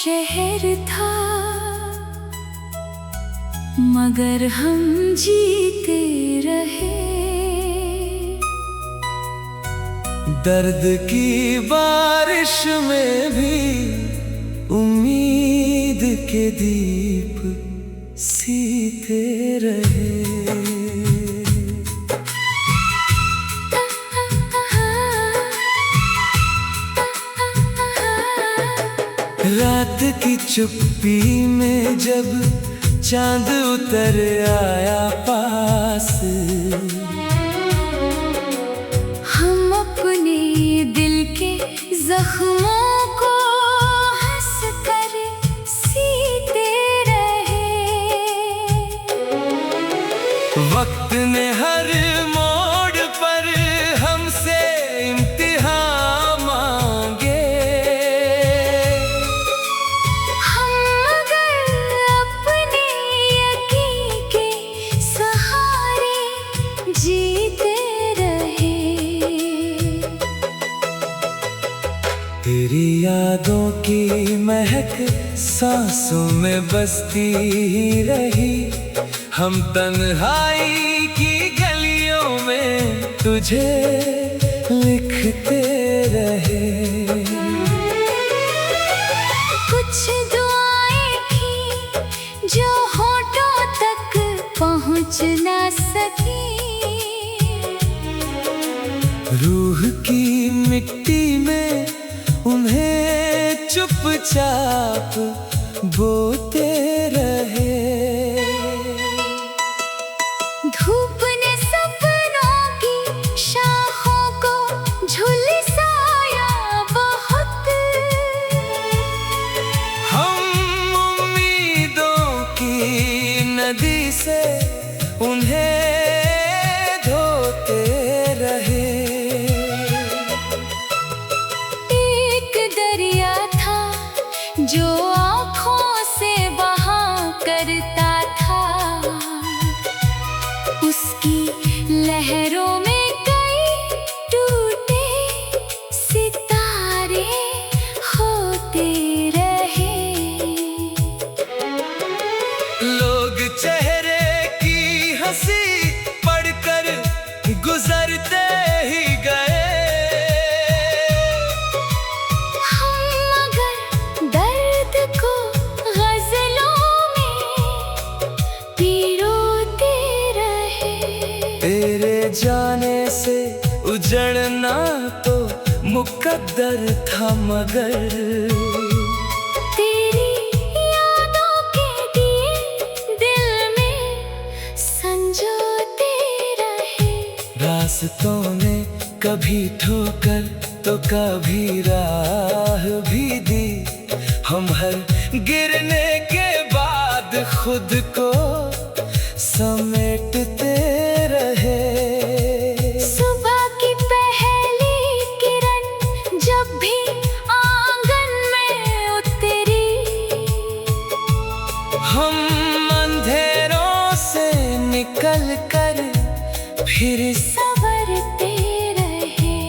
शहर था, मगर हम जीते रहे। दर्द की बारिश में भी उम्मीद के दीप सीते रहे। रात की चुप्पी में जब चांद उतर आया पास, हम अपने दिल के जख्मों को हंस कर सीते रहे। वक्त ने हर मोड़ पर हमसे इम्तिहान मांगे। हम मगर अपने यकीन के सहारे जीते रहे। तेरी यादों की महक सांसों में बसती ही रही। हम तन्हाई की गलियों में तुझे लिखते रहे। कुछ दुआएं थी जो होठों तक पहुंच ना सकी। रूह की मिट्टी में उन्हें चुपचाप बोते रहे। धूप ने सपनों की शाखों को झुलसाया बहुत। हम उम्मीदों की नदी से उन्हें धोते रहे। एक दरिया था जो आँखों से बहा करता था, उसकी लहरों में कई टूटे सितारे होते रहे। लोग चेहरे की हंसी पढ़कर गुजरते ही गए। हम मगर दर्द को गजलों में पिरोते रहे। तेरे जाने से उजड़ना तो मुकद्दर था, मगर तेरी यादों के दिए दिल में संजोते रहे। रास्तों में कभी ठोकर तो कभी राह भी दी। हम हर गिरने के बाद खुद को समेटते रहे। सुबह की पहली किरण जब भी आंगन में उतरी, हम अंधेरों से निकल कर फिर संवरते रहे।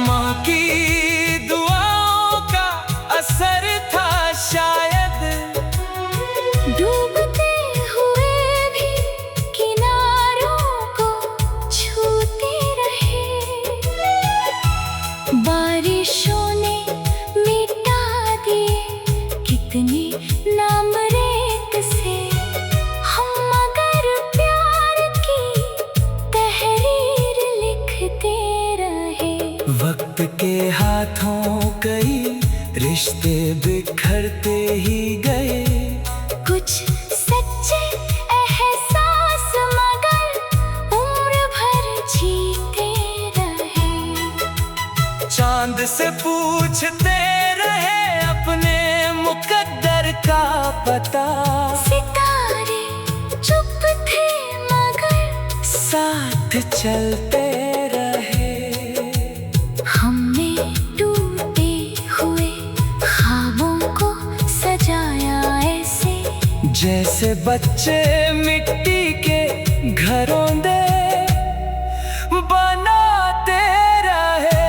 माँ की दुआओं का असर था शायद। डूबते हुए भी किनारों को छूते रहे। बारिशों ने मिटा दिए कितने नाम रेत से। हम मगर प्यार की तहरीर लिखते रहे। वक्त के हाथों कई रिश्ते बिखरते ही गए। कुछ सच्चे एहसास मगर उम्र भर जीते रहे। चांद से पूछते रहे अपने मुकद्दर का पता। सितारे चुप थे मगर साथ चलते रहे। हमने टूटे हुए ख्वाबों को सजाया ऐसे, जैसे बच्चे मिट्टी के घरों दे बनाते रहे।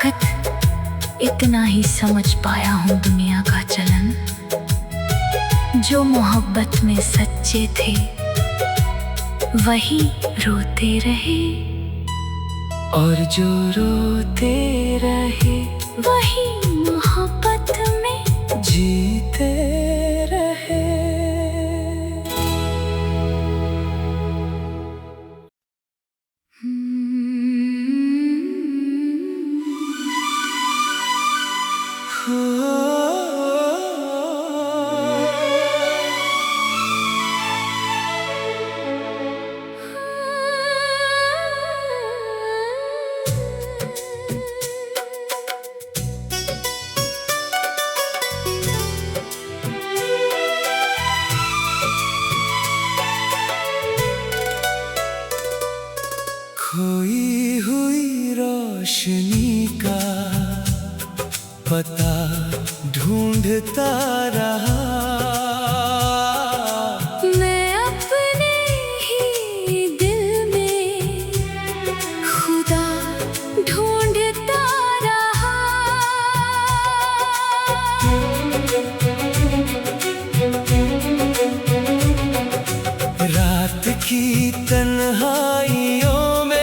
वक्त इतना ही समझ पाया हूँ दुनिया का चलन। जो मोहब्बत में सच्चे थे वही रोते रहे, और जो रोते रहे वही मोहब्बत में जीते रहे। खोई हुई रोशनी का पता ढूंढता रहा, मैं अपने ही दिल में खुदा ढूंढता रहा। रात की तन्हाइयों में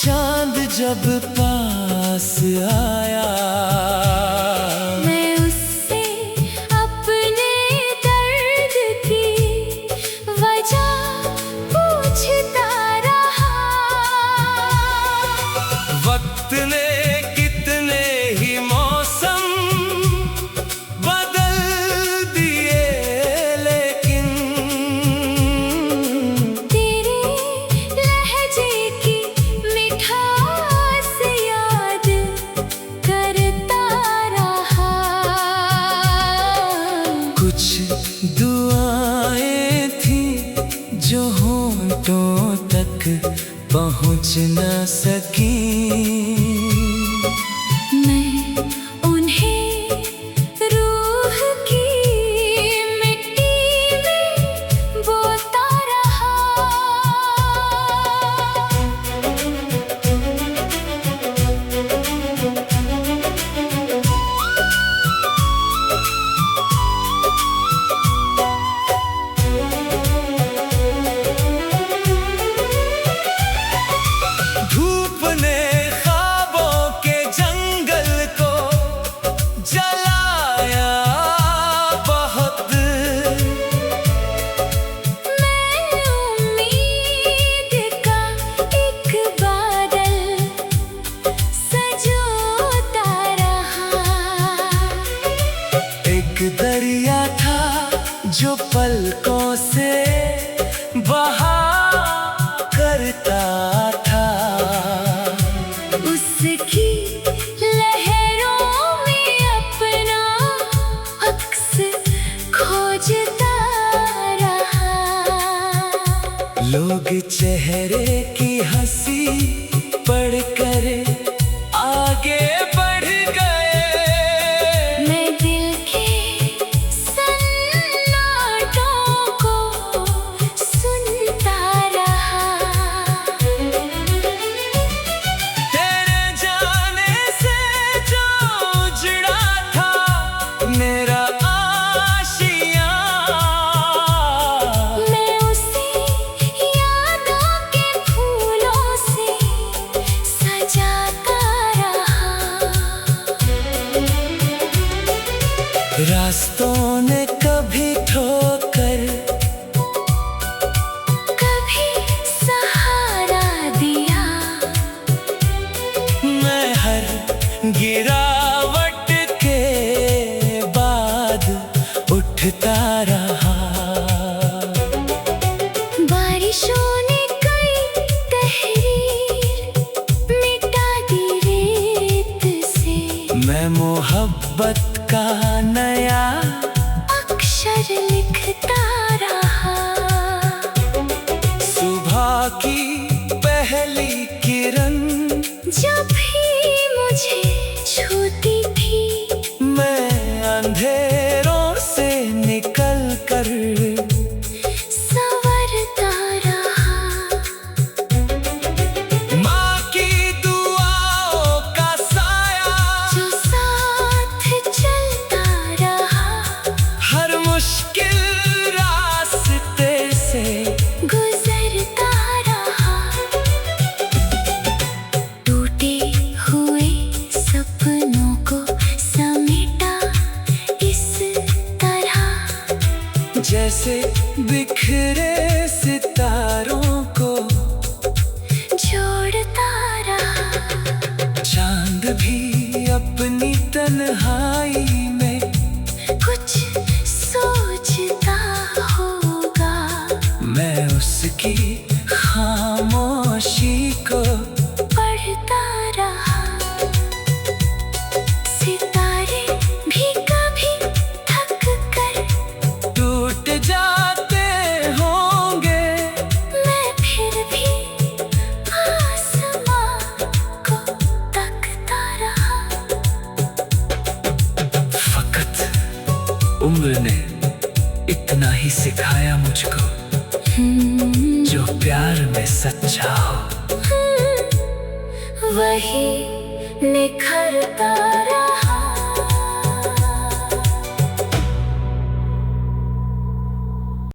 चांद जब पास आया, मैं उससे अपने दर्द की वजह पूछता रहा। वक्त ने कितने ही मौसम बदल दिए, लेकिन तेरे लहजे की मिठास याद करता रहा। कुछ दुआएं थी जो होंठों तक पहुंच न सकी, मैं उन्हें रूह की मिट्टी में बोता रहा। धूप ने ख्वाबों के जंगल को जलाया बहुत, मैं उम्मीद का एक बादल सजोता रहा। एक दरिया था जो पलकों से बहा करता था, उसकी लहरों में अपना अक्स खोजता रहा। लोग चेहरे की हंसी पढ़कर आगे बढ़ गए, मैं दिल के सन्नाटों को सुनता रहा। तेरे जाने से जो जुड़ा था मेरा आशियाँ, मैं उसे यादों के फूलों से सजाता रहा। रास्तों ने कभी ठोकर कभी सहारा दिया, मैं हर गिरावट के बाद उठता रहा। बारिशों ने कई तहरीर मिटा दी रेत से, मैं मोहब्बत का नया अक्षर लिखता रहा। सुबह की पहली किरण जब भी मुझे छूती थी, मैं अंधेरों से निकल जैसे बिखरे सितारों को जोड़ता रहा। चांद भी अपनी तन्हाई में कुछ सोचता होगा। मैं उसकी खामोशी को पढ़ता रहा। सितारे भी कभी थक कर टूट जाते होंगे, मैं फिर भी आसमां को तकता रहा। फकत उम्र ने इतना ही सिखाया मुझको, जो प्यार में सच्चा हो वही निखरता रहा।